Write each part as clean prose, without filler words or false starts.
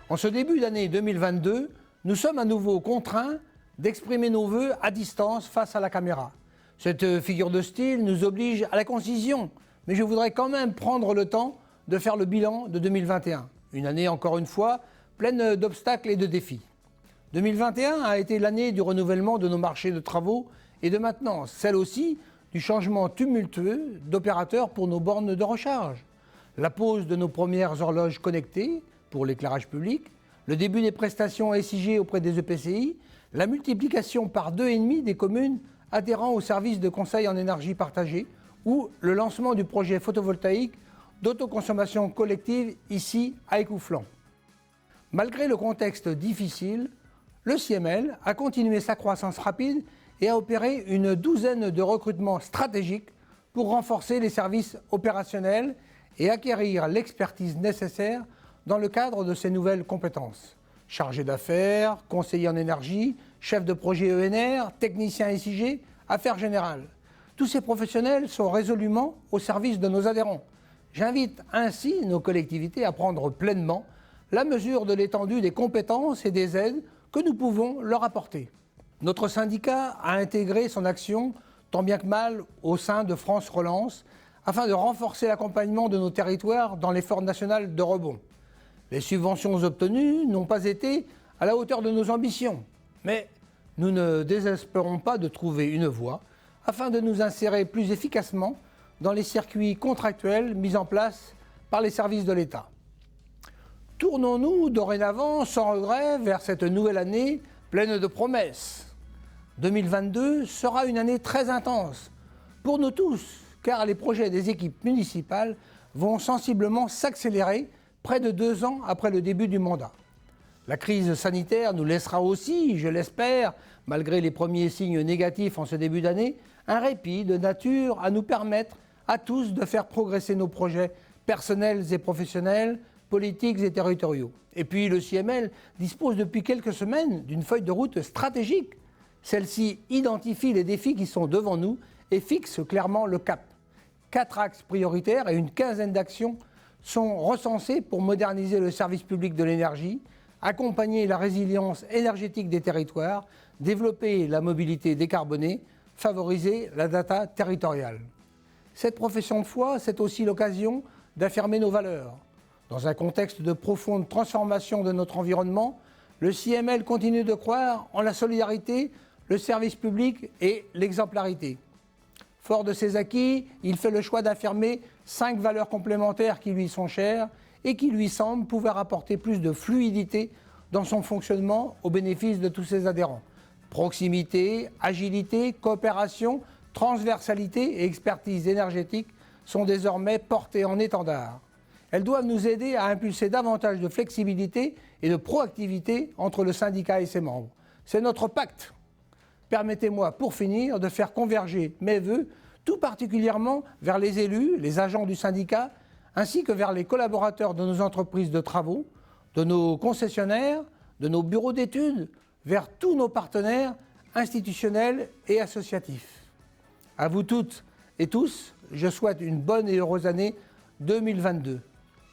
En ce début d'année 2022, nous sommes à nouveau contraints d'exprimer nos vœux à distance face à la caméra. Cette figure de style nous oblige à la concision, mais je voudrais quand même prendre le temps de faire le bilan de 2021. Une année, encore une fois, pleine d'obstacles et de défis. 2021 a été l'année du renouvellement de nos marchés de travaux et de maintenance, celle aussi du changement tumultueux d'opérateurs pour nos bornes de recharge, la pose de nos premières horloges connectées pour l'éclairage public, le début des prestations SIG auprès des EPCI, la multiplication par 2,5 des communes adhérant au service de conseil en énergie partagée ou le lancement du projet photovoltaïque d'autoconsommation collective ici à Écouflant. Malgré le contexte difficile, le CIEMEL a continué sa croissance rapide et a opéré une douzaine de recrutements stratégiques pour renforcer les services opérationnels et acquérir l'expertise nécessaire dans le cadre de ses nouvelles compétences. Chargé d'affaires, conseiller en énergie, chef de projet ENR, technicien SIG, affaires générales. Tous ces professionnels sont résolument au service de nos adhérents. J'invite ainsi nos collectivités à prendre pleinement la mesure de l'étendue des compétences et des aides que nous pouvons leur apporter. Notre syndicat a intégré son action tant bien que mal au sein de France Relance afin de renforcer l'accompagnement de nos territoires dans l'effort national de rebond. Les subventions obtenues n'ont pas été à la hauteur de nos ambitions, mais nous ne désespérons pas de trouver une voie afin de nous insérer plus efficacement dans les circuits contractuels mis en place par les services de l'État. Tournons-nous dorénavant sans regret vers cette nouvelle année pleine de promesses. 2022 sera une année très intense pour nous tous, car les projets des équipes municipales vont sensiblement s'accélérer près de 2 ans après le début du mandat. La crise sanitaire nous laissera aussi, je l'espère, malgré les premiers signes négatifs en ce début d'année, un répit de nature à nous permettre à tous de faire progresser nos projets personnels et professionnels, politiques et territoriaux. Et puis le CIEMEL dispose depuis quelques semaines d'une feuille de route stratégique. Celle-ci identifie les défis qui sont devant nous et fixe clairement le cap. 4 axes prioritaires et une quinzaine d'actions sont recensés pour moderniser le service public de l'énergie, accompagner la résilience énergétique des territoires, développer la mobilité décarbonée, favoriser la data territoriale. Cette profession de foi, c'est aussi l'occasion d'affirmer nos valeurs. Dans un contexte de profonde transformation de notre environnement, le CIEMEL continue de croire en la solidarité, le service public et l'exemplarité. Fort de ses acquis, il fait le choix d'affirmer 5 valeurs complémentaires qui lui sont chères et qui lui semblent pouvoir apporter plus de fluidité dans son fonctionnement au bénéfice de tous ses adhérents. Proximité, agilité, coopération, transversalité et expertise énergétique sont désormais portées en étendard. Elles doivent nous aider à impulser davantage de flexibilité et de proactivité entre le syndicat et ses membres. C'est notre pacte. Permettez-moi, pour finir, de faire converger mes vœux, tout particulièrement vers les élus, les agents du syndicat, ainsi que vers les collaborateurs de nos entreprises de travaux, de nos concessionnaires, de nos bureaux d'études, vers tous nos partenaires institutionnels et associatifs. À vous toutes et tous, je souhaite une bonne et heureuse année 2022.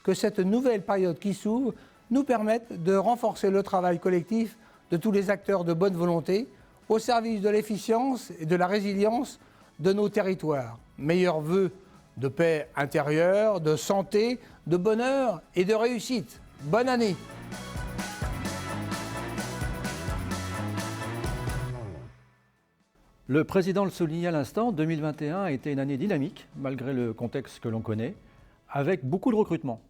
Que cette nouvelle période qui s'ouvre nous permette de renforcer le travail collectif de tous les acteurs de bonne volonté au service de l'efficience et de la résilience de nos territoires. Meilleurs vœux de paix intérieure, de santé, de bonheur et de réussite. Bonne année! Le président le soulignait à l'instant, 2021 a été une année dynamique, malgré le contexte que l'on connaît, avec beaucoup de recrutements.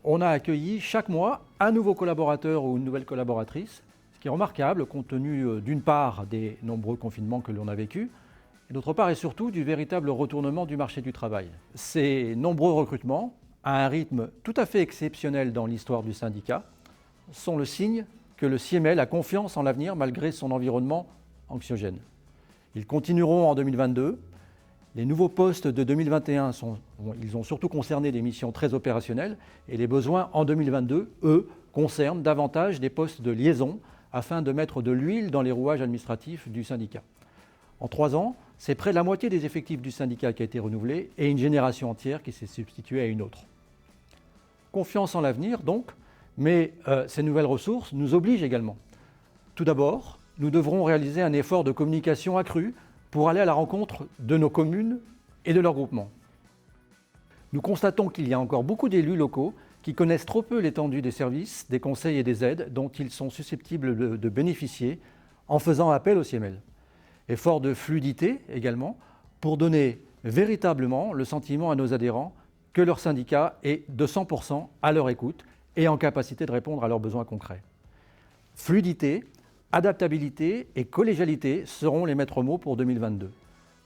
On a accueilli chaque mois un nouveau collaborateur ou une nouvelle collaboratrice, ce qui est remarquable compte tenu d'une part des nombreux confinements que l'on a vécus, et d'autre part et surtout du véritable retournement du marché du travail. Ces nombreux recrutements, à un rythme tout à fait exceptionnel dans l'histoire du syndicat, sont le signe que le CIEMEL a confiance en l'avenir malgré son environnement anxiogène. Ils continueront en 2022. Les nouveaux postes de 2021 ils ont surtout concerné des missions très opérationnelles et les besoins en 2022, eux, concernent davantage des postes de liaison afin de mettre de l'huile dans les rouages administratifs du syndicat. En 3 ans, c'est près de la moitié des effectifs du syndicat qui a été renouvelée et une génération entière qui s'est substituée à une autre. Confiance en l'avenir donc, Mais ces nouvelles ressources nous obligent également. Tout d'abord, nous devrons réaliser un effort de communication accru pour aller à la rencontre de nos communes et de leurs groupements. Nous constatons qu'il y a encore beaucoup d'élus locaux qui connaissent trop peu l'étendue des services, des conseils et des aides dont ils sont susceptibles de bénéficier en faisant appel au CIEMEL. Effort de fluidité également pour donner véritablement le sentiment à nos adhérents que leur syndicat est de 100% à leur écoute et en capacité de répondre à leurs besoins concrets. Fluidité, adaptabilité et collégialité seront les maîtres mots pour 2022.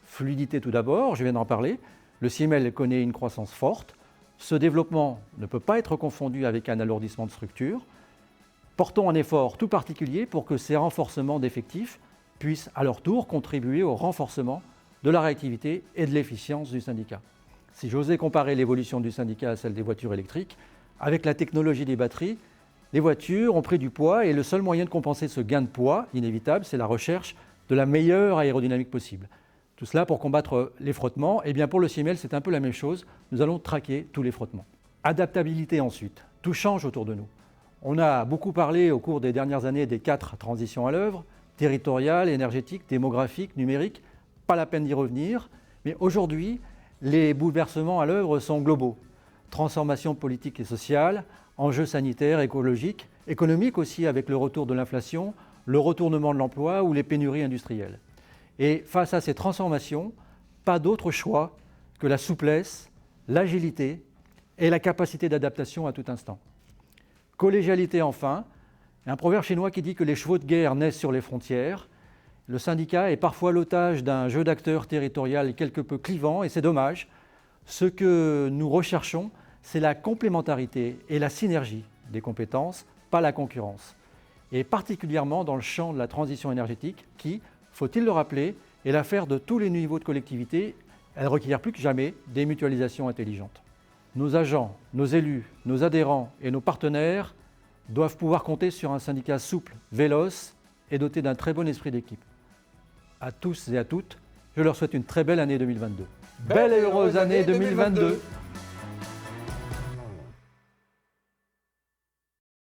Fluidité tout d'abord, je viens d'en parler, le CIEMEL connaît une croissance forte. Ce développement ne peut pas être confondu avec un alourdissement de structure. Portons un effort tout particulier pour que ces renforcements d'effectifs puissent à leur tour contribuer au renforcement de la réactivité et de l'efficience du syndicat. Si j'osais comparer l'évolution du syndicat à celle des voitures électriques, avec la technologie des batteries, les voitures ont pris du poids et le seul moyen de compenser ce gain de poids inévitable, c'est la recherche de la meilleure aérodynamique possible. Tout cela pour combattre les frottements. Et bien pour le CIEMEL, c'est un peu la même chose. Nous allons traquer tous les frottements. Adaptabilité ensuite. Tout change autour de nous. On a beaucoup parlé au cours des dernières années des 4 transitions à l'œuvre, territoriale, énergétique, démographique, numérique. Pas la peine d'y revenir. Mais aujourd'hui, les bouleversements à l'œuvre sont globaux. Transformation politique et sociale, enjeux sanitaires, écologiques, économiques aussi avec le retour de l'inflation, le retournement de l'emploi ou les pénuries industrielles. Et face à ces transformations, pas d'autre choix que la souplesse, l'agilité et la capacité d'adaptation à tout instant. Collégialité enfin, un proverbe chinois qui dit que les chevaux de guerre naissent sur les frontières. Le syndicat est parfois l'otage d'un jeu d'acteurs territorial quelque peu clivant et c'est dommage. Ce que nous recherchons, c'est la complémentarité et la synergie des compétences, pas la concurrence. Et particulièrement dans le champ de la transition énergétique qui, faut-il le rappeler, est l'affaire de tous les niveaux de collectivité. Elle requiert plus que jamais des mutualisations intelligentes. Nos agents, nos élus, nos adhérents et nos partenaires doivent pouvoir compter sur un syndicat souple, véloce et doté d'un très bon esprit d'équipe. À tous et à toutes, je leur souhaite une très belle année 2022. Belle et heureuse année 2022.